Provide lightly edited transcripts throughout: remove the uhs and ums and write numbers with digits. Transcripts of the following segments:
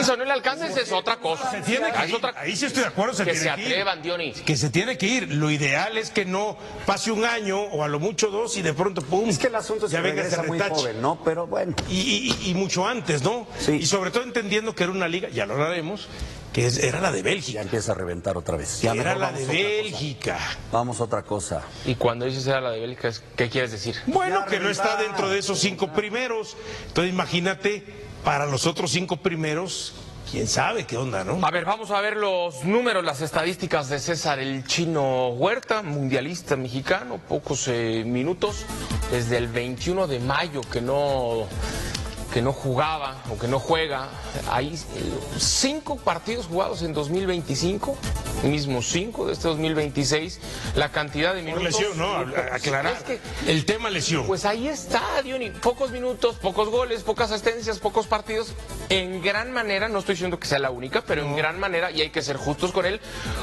Eso no le alcanza, es otra cosa. Se tiene que ir. Ahí sí estoy de acuerdo. Que se atrevan, Dionis. Que se tiene que ir. Lo ideal es que no pase un año o a lo mucho 2 y de pronto pum. Es que el asunto es que regresa muy joven, ¿no? Pero bueno. Y mucho antes, ¿no? Sí. Y sobre todo entendiendo que era una liga, ya lo hablaremos, que era la de Bélgica. Ya empieza a reventar otra vez. Ya era la de Bélgica. Vamos a otra cosa. Y cuando dices era la de Bélgica, ¿qué quieres decir? Bueno, que no está dentro de esos 5 primeros. Entonces imagínate, para los otros 5 primeros, quién sabe qué onda, ¿no? A ver, vamos a ver los números, las estadísticas de César el Chino Huerta, mundialista mexicano, pocos minutos, desde el 21 de mayo que no jugaba o que no juega. Hay 5 partidos jugados en 2025, mismos 5 de este 2026. La cantidad de minutos. Por lesión, ¿no? Aclarar. Es que, el tema lesión. Pues ahí está, Diony. Pocos minutos, pocos goles, pocas asistencias, pocos partidos. En gran manera, no estoy diciendo que sea la única, pero en gran manera, y hay que ser justos con él,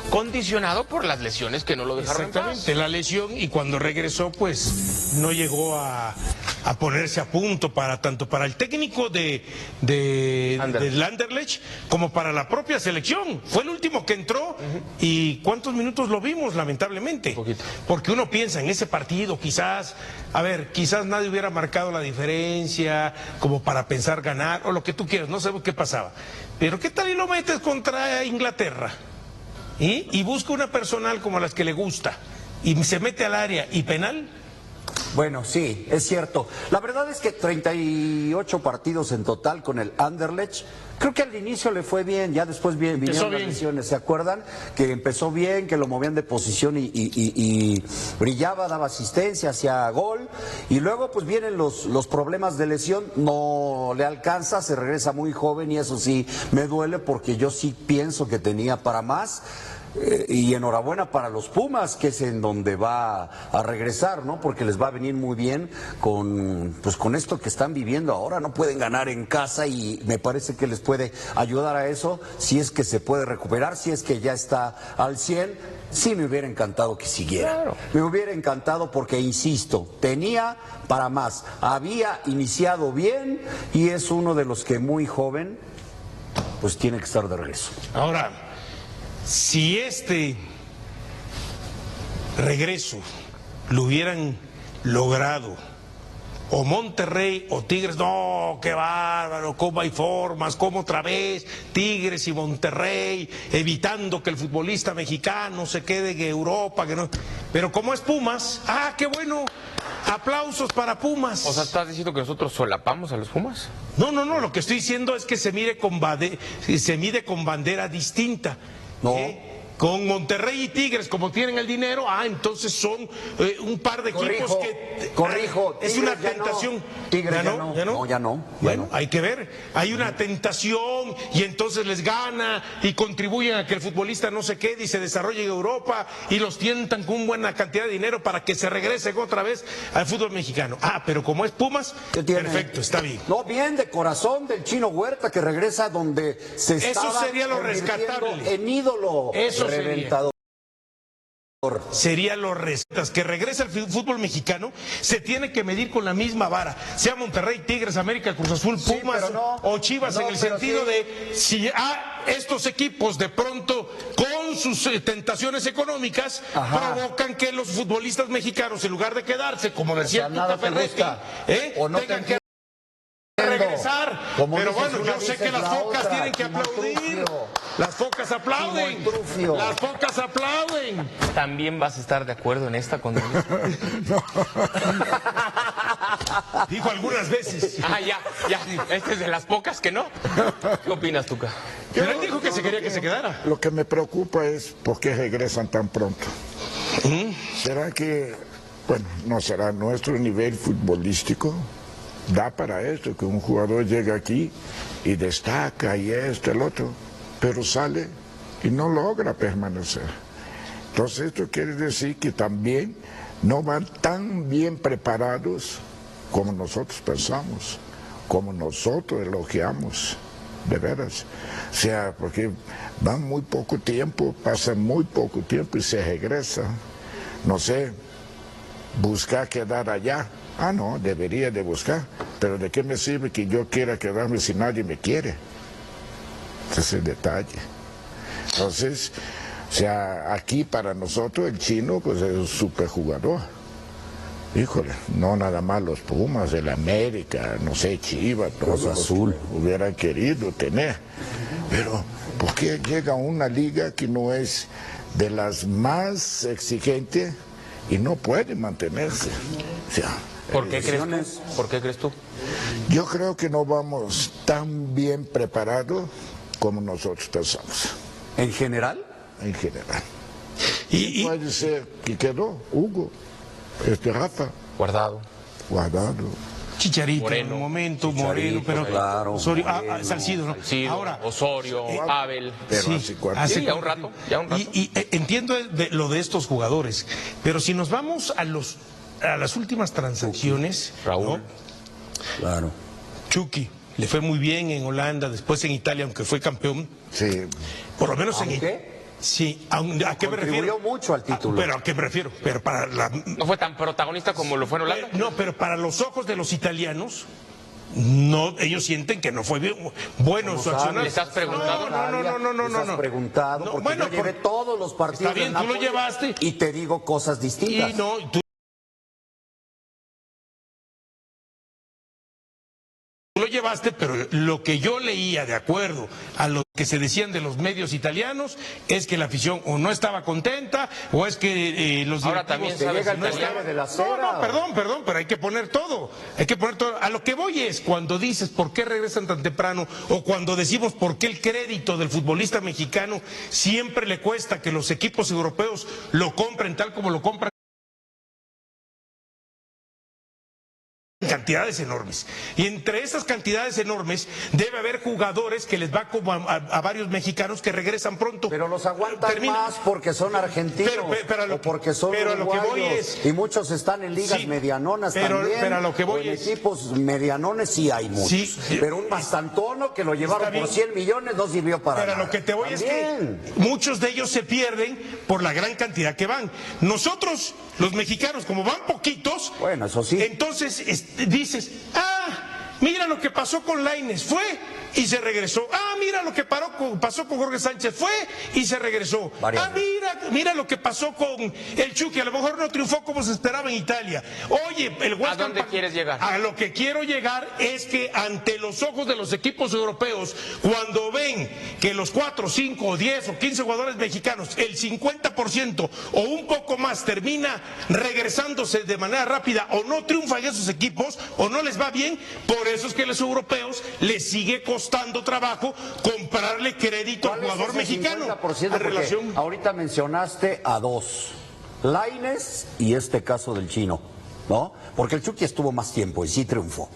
condicionado por las lesiones que no lo dejaron en paz. Exactamente, la lesión, y cuando regresó, pues no llegó a ponerse a punto tanto para el técnico del Anderlecht como para la propia selección. Fue el último que entró y ¿cuántos minutos lo vimos, lamentablemente? Un poquito. Porque uno piensa en ese partido, quizás nadie hubiera marcado la diferencia como para pensar ganar o lo que tú quieras, no sabemos qué pasaba. Pero ¿qué tal y lo metes contra Inglaterra? Y busca una personal como las que le gusta y se mete al área y penal. Bueno, sí, es cierto. La verdad es que 38 partidos en total con el Anderlecht. Creo que al inicio le fue bien, ya después vinieron las lesiones. ¿Se acuerdan? Que empezó bien, que lo movían de posición y brillaba, daba asistencia, hacía gol. Y luego pues vienen los problemas de lesión, no le alcanza, se regresa muy joven y eso sí me duele porque yo sí pienso que tenía para más. Y enhorabuena para los Pumas, que es en donde va a regresar, ¿no? Porque les va a venir muy bien con esto que están viviendo ahora. No pueden ganar en casa y me parece que les puede ayudar a eso, si es que se puede recuperar, si es que ya está al 100. Sí, me hubiera encantado que siguiera. Claro. Me hubiera encantado porque, insisto, tenía para más. Había iniciado bien y es uno de los que muy joven, pues tiene que estar de regreso. Ahora, si este regreso lo hubieran logrado o Monterrey o Tigres, no, qué bárbaro, cómo hay formas, cómo otra vez Tigres y Monterrey, evitando que el futbolista mexicano se quede en Europa, que no. Pero como es Pumas, qué bueno, aplausos para Pumas. O sea, ¿estás diciendo que nosotros solapamos a los Pumas? No, lo que estoy diciendo es que se mide con bandera distinta. No. Con Monterrey y Tigres, como tienen el dinero, entonces son un par de equipos que... Corrijo, es una tentación. Tigres ya no. No, ya no. Bueno, hay que ver. Hay una tentación y entonces les gana y contribuyen a que el futbolista no se quede y se desarrolle en Europa y los tientan con una buena cantidad de dinero para que se regresen otra vez al fútbol mexicano. Pero como es Pumas, perfecto, está bien. No, bien, de corazón del Chino Huerta que regresa donde se estaba. Eso sería lo rescatable. En ídolo. Eso reventador. Sería los rescatas. Que regresa al fútbol mexicano, se tiene que medir con la misma vara, sea Monterrey, Tigres, América, Cruz Azul, Pumas o Chivas, en el sentido de si estos equipos de pronto con sus tentaciones económicas provocan que los futbolistas mexicanos, en lugar de quedarse, como decía Tuca Ferretti, tengan que regresar. Pero bueno, yo sé que las focas tienen que aplaudir. Las focas aplauden. Las focas aplauden. ¿También vas a estar de acuerdo en esta condena? Dijo algunas veces. Ya. Este es de las pocas que no. ¿Qué opinas, Tuca? Pero él dijo que se quería que se quedara. Lo que me preocupa es por qué regresan tan pronto. ¿Será que, no será nuestro nivel futbolístico? Da para esto, que un jugador llegue aquí y destaca y el otro, pero sale y no logra permanecer. Entonces esto quiere decir que también no van tan bien preparados como nosotros pensamos, como nosotros elogiamos, de veras. O sea, porque van muy poco tiempo, pasan muy poco tiempo y se regresan. No sé, buscar quedar allá. No, debería de buscar, pero ¿de qué me sirve que yo quiera quedarme si nadie me quiere? Ese es el detalle. Entonces, o sea, aquí para nosotros el chino pues es un superjugador. Híjole, no nada más los Pumas, el América, no sé, Chivas, todos los Azul hubieran querido tener. Pero, ¿por qué llega a una liga que no es de las más exigentes y no puede mantenerse? O sea, ¿Por qué crees tú? ¿Por qué crees tú? Yo creo que no vamos tan bien preparados como nosotros pensamos. ¿En general? En general. Y puede ser que quedó Hugo, Rafa, Guardado. Chicharito Moreno. en el momento, Chicharito, Moreno, pero claro, Osorio, Moreno. Salcido, ¿no? Salcido, Ahora, Osorio, Abel. pero sí, hace cuánto. hace Sí, ya un rato. Y entiendo lo de estos jugadores, pero si nos vamos a las últimas transacciones, Raúl. ¿no? Claro. Chucky le fue muy bien en Holanda, después en Italia, aunque fue campeón, Sí, por lo menos ¿Aunque? Sí, ¿a qué me refiero? Contribuyó mucho al título. Pero ¿a qué me refiero? Pero para No fue tan protagonista como lo fue en Holanda. No, pero para los ojos de los italianos, no, ellos sienten que no fue bueno su accionar. ¿Le estás preguntando? ¿Les has preguntado? No, Porque bueno, yo llevé todos los partidos Está bien, del tú lo Napoli llevaste. y te digo cosas distintas. Y no, tú lo llevaste, pero lo que yo leía, de acuerdo a lo que se decían de los medios italianos, es que la afición o no estaba contenta, o es que los Ahora directivos también Te sabes llega el italiano. mensaje de la cera. No, perdón, pero hay que poner todo. Hay que poner todo. A lo que voy es cuando dices por qué regresan tan temprano, o cuando decimos por qué el crédito del futbolista mexicano siempre le cuesta que los equipos europeos lo compren tal como lo compran. Cantidades enormes. Y entre esas cantidades enormes debe haber jugadores que les va como a varios mexicanos que regresan pronto. Pero los aguantan más porque son argentinos o porque son pero lo que voy uruguayos. es, Y muchos están en ligas Sí, medianonas pero- también. pero a lo que voy o en es- equipos medianones sí hay muchos. Sí, pero un Mastantuono que lo llevaron Está por bien. 100 millones no sirvió para Pero nada. lo que te voy También. es que muchos de ellos se pierden por la gran cantidad que van. Nosotros, los mexicanos, como van poquitos, Bueno, eso sí. entonces dices, mira lo que pasó con Lainez, fue y se regresó. Mira lo que pasó con Jorge Sánchez, fue y se regresó. Varias Mira lo que pasó con el Chucky, a lo mejor no triunfó como se esperaba en Italia. Oye, el West ¿A dónde Ham- quieres llegar? A lo que quiero llegar es que ante los ojos de los equipos europeos, cuando ven que los 4, 5, 10 o 15 jugadores mexicanos, el 50% o un poco más termina regresándose de manera rápida o no triunfan esos equipos o no les va bien, por eso es que a los europeos les sigue costando trabajo comprarle crédito al ¿Cuál es jugador ese mexicano. 50%? En Porque relación. ahorita mencionaste a dos, Lainez y este caso del chino, ¿no? Porque el Chucky estuvo más tiempo y sí triunfó.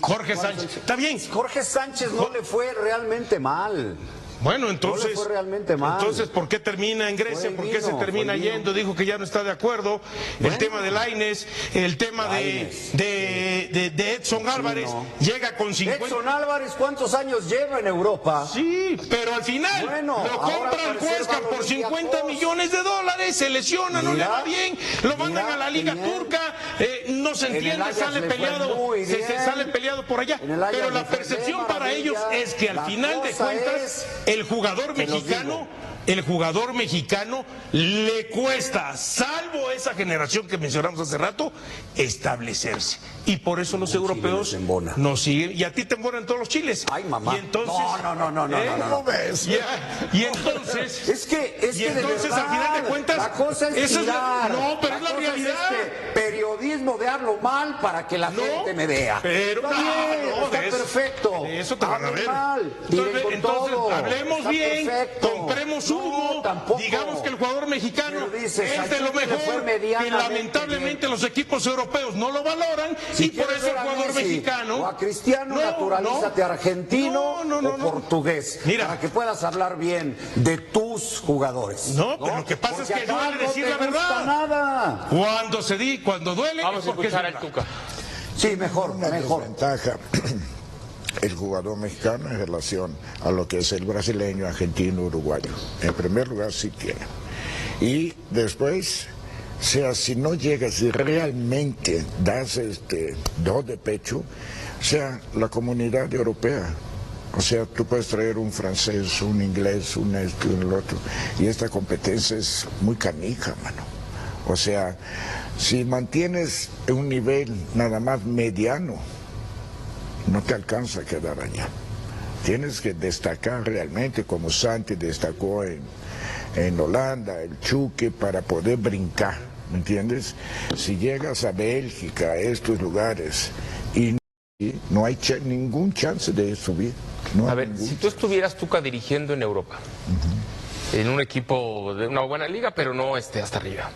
Jorge Sánchez, está bien. Jorge Sánchez no le fue realmente mal. Bueno, entonces, No le fue realmente mal. entonces, ¿por qué termina en Grecia? Fue ¿Por qué se vino, termina fue vino. yendo? Dijo que ya no está de acuerdo. El tema de Lainez, el tema Lainez. de Edson Álvarez, llega con 50. Edson Álvarez, ¿cuántos años lleva en Europa? Sí, pero al final Bueno, lo ahora compra el al parecer Huesca va a por los 50 Olympiacos. millones de dólares, se lesiona, no le Mira, va bien, lo mandan mira, a la Liga qué bien. Turca, no se En el entiende, Ajax sale le fue peleado, muy se bien. sale peleado por allá. En el Ajax Pero le la fue percepción de para maravilla. ellos es que al La final de cosa cuentas, es, el jugador te los mexicano. digo. El jugador mexicano le cuesta, salvo esa generación que mencionamos hace rato, establecerse. Y por eso los europeos les embona. no siguen. Y a ti te embonan todos los chiles. Ay, mamá. Y entonces, No. ¿cómo ves? Y entonces. Es que Y de entonces, verdad, al final de cuentas, la cosa es eso es la- tirar. no, pero es la cosa realidad. periodismo de hablo mal para que la No, gente me vea. pero Está bien, no, está de eso- perfecto. de eso te van a Hablen ver. mal, tiren Entonces, con entonces, todo. hablemos Está bien, perfecto. compremos No, humo, tampoco. digamos que el jugador mexicano Pero dices, es de al lo Chucky le fue mejor, que medianamente lamentablemente bien. los equipos europeos no lo valoran, Si y por quieres eso el ver a jugador Messi mexicano. o a Cristiano, No, naturalízate no. argentino No. o portugués. Mira. Para que puedas hablar bien de tus jugadores. No, pero lo que pasa Porque es que acá duele decir te la gusta verdad. nada. Cuando duele, Vamos es a porque es escuchar al verdad. Tuca. Sí, mejor. Una desventaja el jugador mexicano en relación a lo que es el brasileño, argentino, uruguayo. En primer lugar, sí tiene. Y después, o sea, si no llegas y realmente das dos de pecho, o sea, la comunidad europea O sea, tú puedes traer un francés, un inglés, un esto y el otro. Y esta competencia es muy canija, mano. O sea, si mantienes un nivel nada más mediano, no te alcanza a quedar allá. Tienes que destacar realmente, como Santi destacó en Holanda, el Chuque, para poder brincar, ¿me entiendes? Si llegas a Bélgica, a estos lugares, y no hay ningún chance de subir. No a ver, si tú estuvieras, Tuca, dirigiendo en Europa, en un equipo de una buena liga, pero no hasta arriba,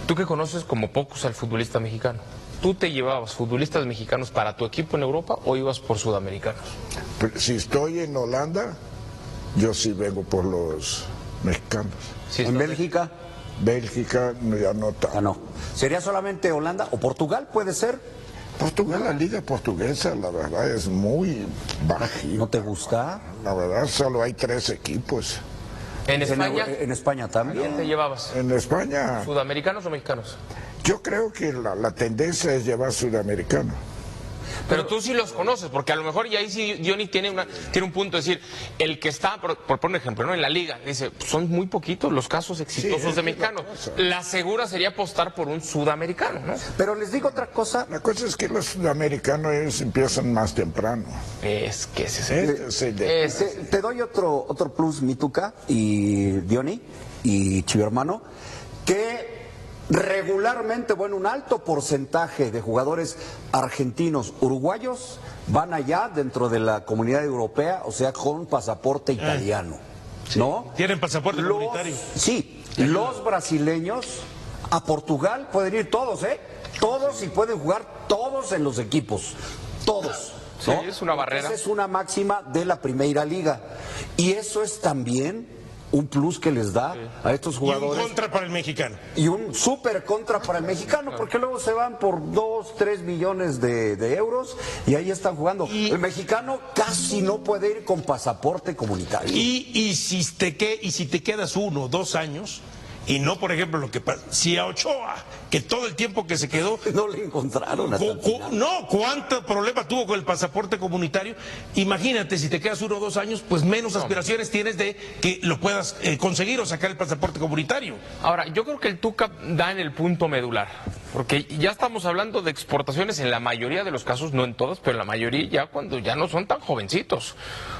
tú que conoces como pocos al futbolista mexicano, ¿tú te llevabas futbolistas mexicanos para tu equipo en Europa o ibas por sudamericanos? Si estoy en Holanda, yo sí vengo por los mexicanos. Sí, ¿En Bélgica? Bélgica ya no está. Ah, no. ¿Sería solamente Holanda o Portugal, puede ser? Portugal, la liga portuguesa, la verdad, es muy bajita. ¿No te gusta? La verdad, solo hay 3 equipos. ¿En España? En España ¿A quién también. te llevabas? En España, ¿Sudamericanos o mexicanos? yo creo que la tendencia es llevar sudamericano. Pero tú sí los conoces, porque a lo mejor, y ahí sí Johnny tiene un punto, es decir, el que está, por poner un ejemplo, ¿no? En la liga, dice, son muy poquitos los casos exitosos de mexicanos. La segura sería apostar por un sudamericano, ¿no? Pero les digo otra cosa. La cosa es que los sudamericanos ellos empiezan más temprano. Es que ese es Te doy otro plus, Mituca y Diony y Chivo Hermano, que regularmente, bueno, un alto porcentaje de jugadores argentinos, uruguayos, van allá dentro de la comunidad europea, o sea, con pasaporte italiano, ¿no? Tienen pasaporte comunitario. Sí, los brasileños a Portugal pueden ir todos, ¿eh? Todos, y pueden jugar todos en los equipos, todos. Sí, ¿no? es una barrera. Esa es una máxima de la Primera Liga. Y eso es también un plus que les da a estos Y jugadores. un contra para el mexicano. Y un súper contra para el mexicano, porque luego se van por 2, 3 millones de euros y ahí están jugando. El mexicano casi no puede ir con pasaporte comunitario. Y si te quedas 1 o 2 años, y no, por ejemplo, lo que pasa, si a Ochoa, que todo el tiempo que se quedó, No le encontraron hasta el final. no, cuánto problema tuvo con el pasaporte comunitario. Imagínate, si te quedas 1 o 2 años, pues menos aspiraciones tienes de que lo puedas conseguir o sacar el pasaporte comunitario. Ahora, yo creo que el Tuca da en el punto medular, porque ya estamos hablando de exportaciones en la mayoría de los casos, no en todas, pero en la mayoría ya cuando ya no son tan jovencitos.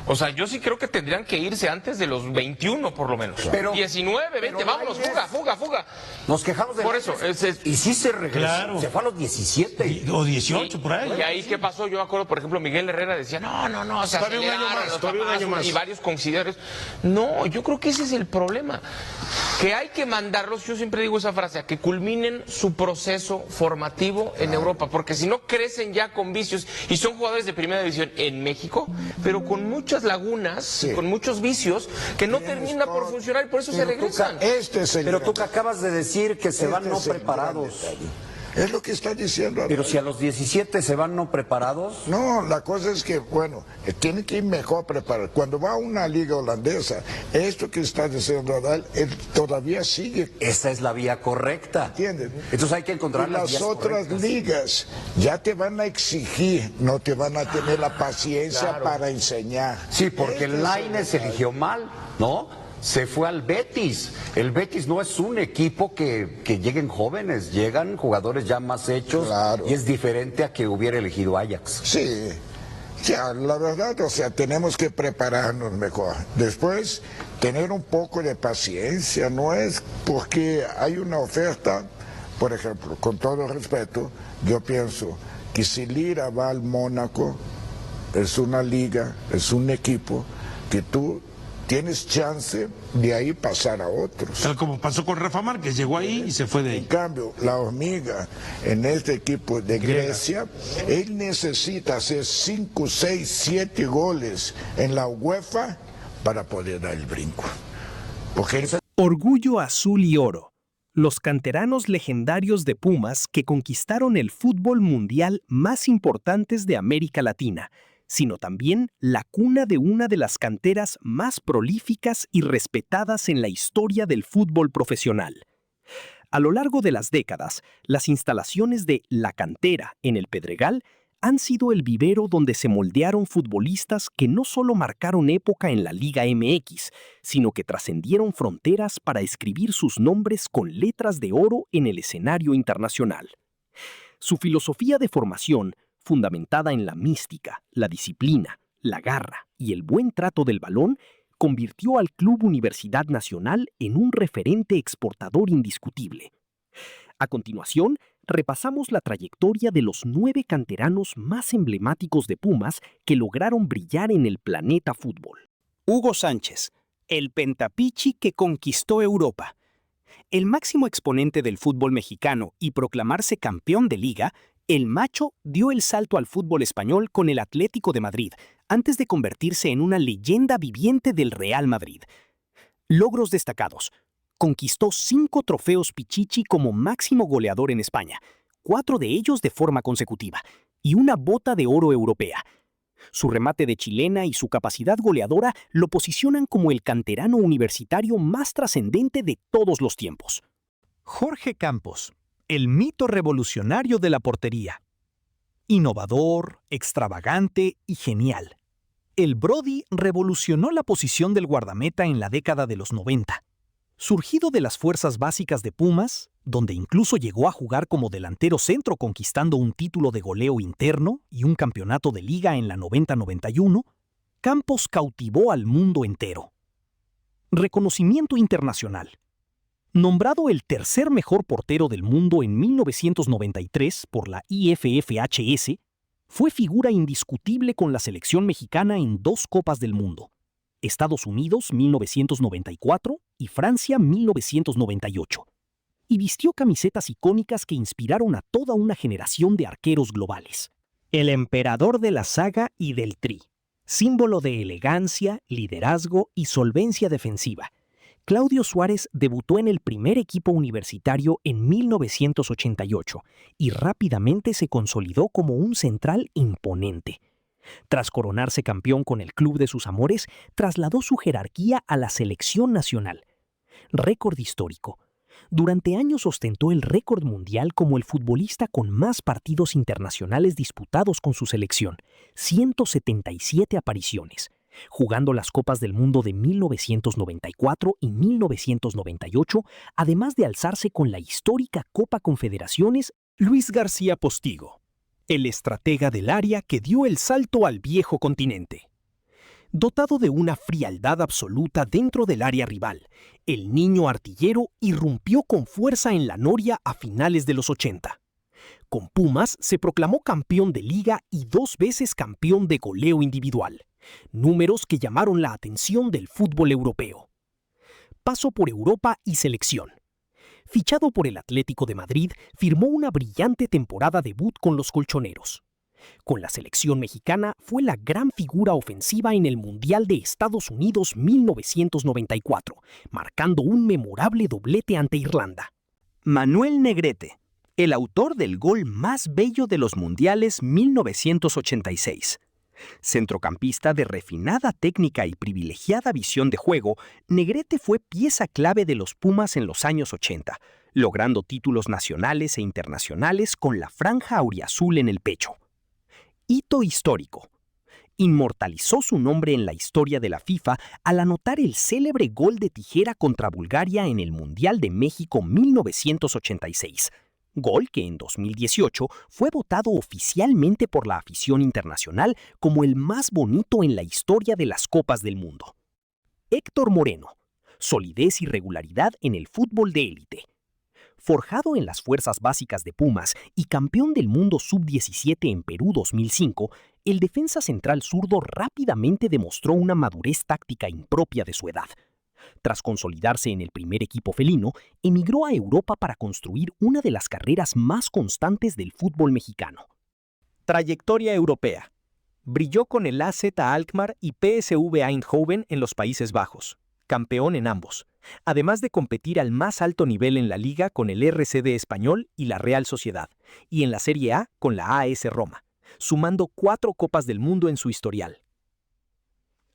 O sea, yo sí creo que tendrían que irse antes de los 21 por lo menos. Pero- 19, 20, pero vámonos, Lainez- fuga. Nos quejamos de Por Lainez, eso, y sí se regresó, Claro. se fue a los 17. O 18 por ahí. Y ahí, ¿qué pasó? Yo me acuerdo, por ejemplo, Miguel Herrera decía, no, se Todavía un año aceleraron más, los todavía un papás, año más. y varios consideros. No, yo creo que ese es el problema. Que hay que mandarlos, yo siempre digo esa frase, a que culminen su proceso formativo en Europa, porque si no crecen ya con vicios, y son jugadores de primera división en México, pero con muchas lagunas, con muchos vicios, que no termina por funcionar y por eso se regresan. Este es el Pero gran- tú que acabas de decir que se este van no es el preparados. gran detalle. Es lo que está diciendo. Pero si a los 17 se van no preparados. No, la cosa es que, bueno, tiene que ir mejor preparado. Cuando va a una liga holandesa, esto que está diciendo Adal, él todavía sigue. Esa es la vía correcta. ¿Entiendes? Entonces hay que encontrar Y las las vías otras correctas. ligas ya te van a exigir, no te van a tener la paciencia Claro. para enseñar. Sí, porque Este es Lainez el eligió mal, ¿no? Se fue al Betis. El Betis no es un equipo que lleguen jóvenes, llegan jugadores ya más hechos. Claro. Y es diferente a que hubiera elegido Ajax. Sí, ya, la verdad, o sea, tenemos que prepararnos mejor. Después, tener un poco de paciencia, no es porque hay una oferta, por ejemplo, con todo respeto, yo pienso que si Lira va al Mónaco, es una liga, es un equipo que tú tienes chance de ahí pasar a otros. Tal como pasó con Rafa Márquez, llegó ahí y se fue de En ahí. cambio, la hormiga en este equipo de Grecia, él necesita hacer 5, 6, 7 goles en la UEFA para poder dar el brinco. Porque él Orgullo azul y oro. Los canteranos legendarios de Pumas que conquistaron el fútbol mundial más importantes de América Latina, sino también la cuna de una de las canteras más prolíficas y respetadas en la historia del fútbol profesional. A lo largo de las décadas, las instalaciones de La Cantera en el Pedregal han sido el vivero donde se moldearon futbolistas que no solo marcaron época en la Liga MX, sino que trascendieron fronteras para escribir sus nombres con letras de oro en el escenario internacional. Su filosofía de formación, fundamentada en la mística, la disciplina, la garra y el buen trato del balón, convirtió al Club Universidad Nacional en un referente exportador indiscutible. A continuación, repasamos la trayectoria de los 9 canteranos más emblemáticos de Pumas que lograron brillar en el planeta fútbol. Hugo Sánchez, el pentapichi que conquistó Europa. El máximo exponente del fútbol mexicano y proclamarse campeón de liga, el Macho dio el salto al fútbol español con el Atlético de Madrid, antes de convertirse en una leyenda viviente del Real Madrid. Logros destacados. Conquistó 5 trofeos Pichichi como máximo goleador en España, 4 de ellos de forma consecutiva, y una bota de oro europea. Su remate de chilena y su capacidad goleadora lo posicionan como el canterano universitario más trascendente de todos los tiempos. Jorge Campos, el mito revolucionario de la portería. Innovador, extravagante y genial. El Brody revolucionó la posición del guardameta en la década de los 90. Surgido de las fuerzas básicas de Pumas, donde incluso llegó a jugar como delantero centro conquistando un título de goleo interno y un campeonato de liga en la 90-91, Campos cautivó al mundo entero. Reconocimiento internacional. Nombrado el tercer mejor portero del mundo en 1993 por la IFFHS, fue figura indiscutible con la selección mexicana en 2 Copas del Mundo. Estados Unidos 1994 y Francia 1998, y vistió camisetas icónicas que inspiraron a toda una generación de arqueros globales. El emperador de la saga y del tri, símbolo de elegancia, liderazgo y solvencia defensiva. Claudio Suárez debutó en el primer equipo universitario en 1988 y rápidamente se consolidó como un central imponente. Tras coronarse campeón con el club de sus amores, trasladó su jerarquía a la selección nacional. Récord histórico. Durante años ostentó el récord mundial como el futbolista con más partidos internacionales disputados con su selección, 177 apariciones, jugando las Copas del Mundo de 1994 y 1998, además de alzarse con la histórica Copa Confederaciones. Luis García Postigo, el estratega del área que dio el salto al viejo continente. Dotado de una frialdad absoluta dentro del área rival, el niño artillero irrumpió con fuerza en la Noria a finales de los 80. Con Pumas se proclamó campeón de liga y 2 veces campeón de goleo individual, números que llamaron la atención del fútbol europeo. Paso por Europa y selección. Fichado por el Atlético de Madrid, firmó una brillante temporada debut con los colchoneros. Con la selección mexicana fue la gran figura ofensiva en el Mundial de Estados Unidos 1994, marcando un memorable doblete ante Irlanda. Manuel Negrete, el autor del gol más bello de los Mundiales 1986. Centrocampista de refinada técnica y privilegiada visión de juego, Negrete fue pieza clave de los Pumas en los años 80, logrando títulos nacionales e internacionales con la franja auriazul en el pecho. Hito histórico. Inmortalizó su nombre en la historia de la FIFA al anotar el célebre gol de tijera contra Bulgaria en el Mundial de México 1986. Gol que en 2018 fue votado oficialmente por la afición internacional como el más bonito en la historia de las Copas del Mundo. Héctor Moreno, solidez y regularidad en el fútbol de élite. Forjado en las fuerzas básicas de Pumas y campeón del mundo sub-17 en Perú 2005, el defensa central zurdo rápidamente demostró una madurez táctica impropia de su edad. Tras consolidarse en el primer equipo felino, emigró a Europa para construir una de las carreras más constantes del fútbol mexicano. Trayectoria europea. Brilló con el AZ Alkmaar y PSV Eindhoven en los Países Bajos, campeón en ambos, además de competir al más alto nivel en la liga con el RCD Español y la Real Sociedad, y en la Serie A con la AS Roma, sumando 4 Copas del Mundo en su historial.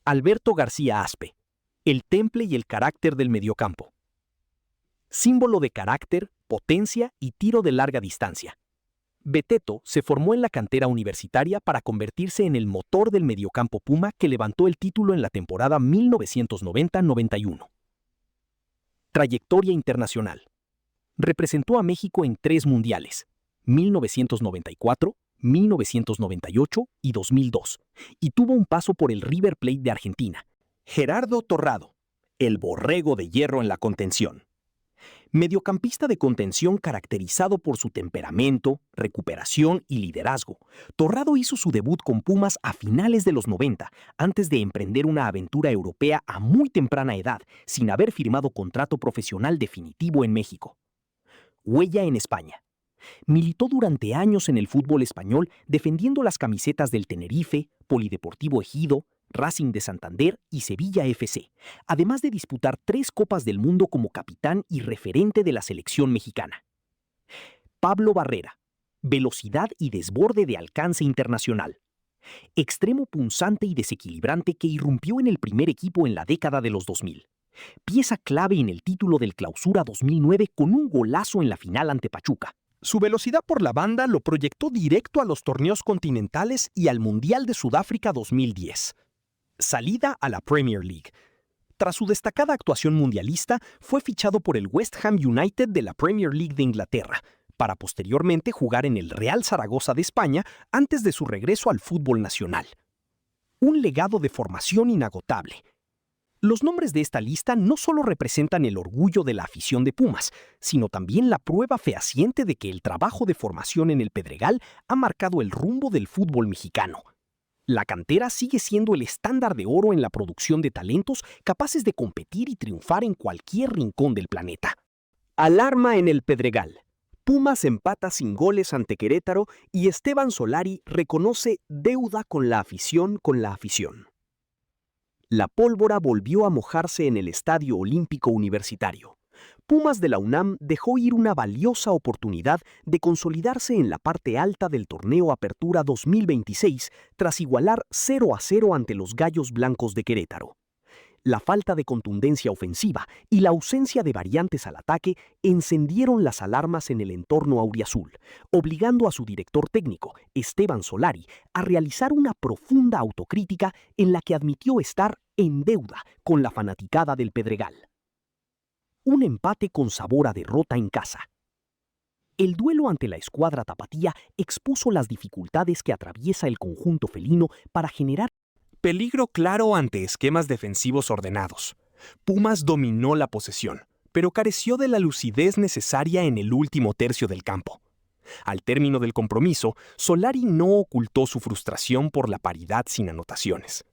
Alberto García Aspe, el temple y el carácter del mediocampo. Símbolo de carácter, potencia y tiro de larga distancia. Beteto se formó en la cantera universitaria para convertirse en el motor del mediocampo Puma que levantó el título en la temporada 1990-91. Trayectoria internacional. Representó a México en 3 mundiales, 1994, 1998 y 2002, y tuvo un paso por el River Plate de Argentina. Gerardo Torrado, el borrego de hierro en la contención. Mediocampista de contención caracterizado por su temperamento, recuperación y liderazgo, Torrado hizo su debut con Pumas a finales de los 90, antes de emprender una aventura europea a muy temprana edad, sin haber firmado contrato profesional definitivo en México. Huella en España. Militó durante años en el fútbol español defendiendo las camisetas del Tenerife, Polideportivo Ejido, Racing de Santander y Sevilla FC, además de disputar 3 Copas del Mundo como capitán y referente de la selección mexicana. Pablo Barrera, velocidad y desborde de alcance internacional. Extremo punzante y desequilibrante que irrumpió en el primer equipo en la década de los 2000. Pieza clave en el título del Clausura 2009 con un golazo en la final ante Pachuca. Su velocidad por la banda lo proyectó directo a los torneos continentales y al Mundial de Sudáfrica 2010. Salida a la Premier League. Tras su destacada actuación mundialista, fue fichado por el West Ham United de la Premier League de Inglaterra, para posteriormente jugar en el Real Zaragoza de España antes de su regreso al fútbol nacional. Un legado de formación inagotable. Los nombres de esta lista no solo representan el orgullo de la afición de Pumas, sino también la prueba fehaciente de que el trabajo de formación en el Pedregal ha marcado el rumbo del fútbol mexicano. La cantera sigue siendo el estándar de oro en la producción de talentos capaces de competir y triunfar en cualquier rincón del planeta. Alarma en el Pedregal. Pumas empata sin goles ante Querétaro y Esteban Solari reconoce deuda con la afición. La pólvora volvió a mojarse en el Estadio Olímpico Universitario. Pumas de la UNAM dejó ir una valiosa oportunidad de consolidarse en la parte alta del torneo Apertura 2026 tras igualar 0-0 ante los Gallos Blancos de Querétaro. La falta de contundencia ofensiva y la ausencia de variantes al ataque encendieron las alarmas en el entorno auriazul, obligando a su director técnico, Esteban Solari, a realizar una profunda autocrítica en la que admitió estar en deuda con la fanaticada del Pedregal. Un empate con sabor a derrota en casa. El duelo ante la escuadra tapatía expuso las dificultades que atraviesa el conjunto felino para generar peligro claro ante esquemas defensivos ordenados. Pumas dominó la posesión, pero careció de la lucidez necesaria en el último tercio del campo. Al término del compromiso, Solari no ocultó su frustración por la paridad sin anotaciones.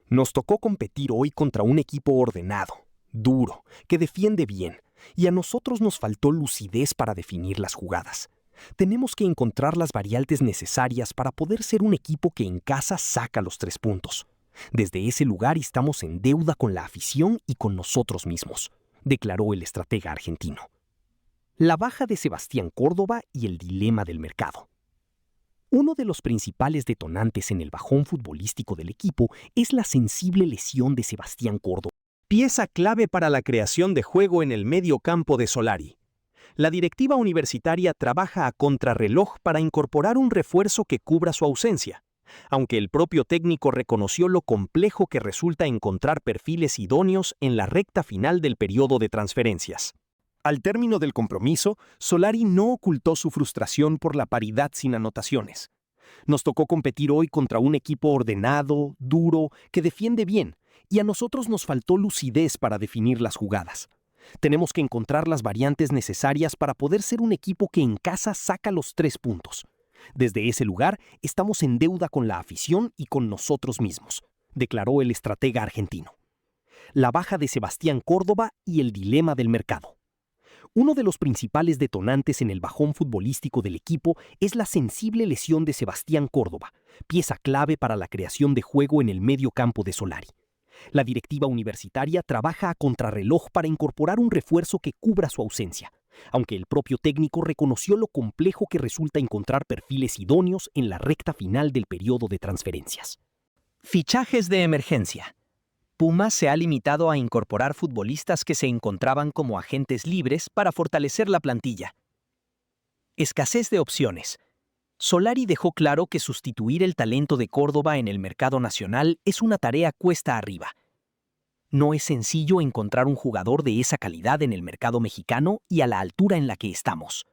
Nos tocó competir hoy contra un equipo ordenado, duro, que defiende bien, y a nosotros nos faltó lucidez para definir las jugadas. Tenemos que encontrar las variantes necesarias para poder ser un equipo que en casa saca los 3 puntos. Desde ese lugar estamos en deuda con la afición y con nosotros mismos, declaró el estratega argentino. La baja de Sebastián Córdoba y el dilema del mercado. Uno de los principales detonantes en el bajón futbolístico del equipo es la sensible lesión de Sebastián Córdoba, pieza clave para la creación de juego en el medio campo de Solari. La directiva universitaria trabaja a contrarreloj para incorporar un refuerzo que cubra su ausencia, aunque el propio técnico reconoció lo complejo que resulta encontrar perfiles idóneos en la recta final del periodo de transferencias. Al término del compromiso, Solari no ocultó su frustración por la paridad sin anotaciones. Nos tocó competir hoy contra un equipo ordenado, duro, que defiende bien, y a nosotros nos faltó lucidez para definir las jugadas. Tenemos que encontrar las variantes necesarias para poder ser un equipo que en casa saca los 3 puntos. Desde ese lugar estamos en deuda con la afición y con nosotros mismos, declaró el estratega argentino. La baja de Sebastián Córdoba y el dilema del mercado. Uno de los principales detonantes en el bajón futbolístico del equipo es la sensible lesión de Sebastián Córdoba, pieza clave para la creación de juego en el medio campo de Solari. La directiva universitaria trabaja a contrarreloj para incorporar un refuerzo que cubra su ausencia, aunque el propio técnico reconoció lo complejo que resulta encontrar perfiles idóneos en la recta final del periodo de transferencias. Fichajes de emergencia. Pumas se ha limitado a incorporar futbolistas que se encontraban como agentes libres para fortalecer la plantilla. Escasez de opciones. Solari dejó claro que sustituir el talento de Córdoba en el mercado nacional es una tarea cuesta arriba. No es sencillo encontrar un jugador de esa calidad en el mercado mexicano y a la altura en la que estamos.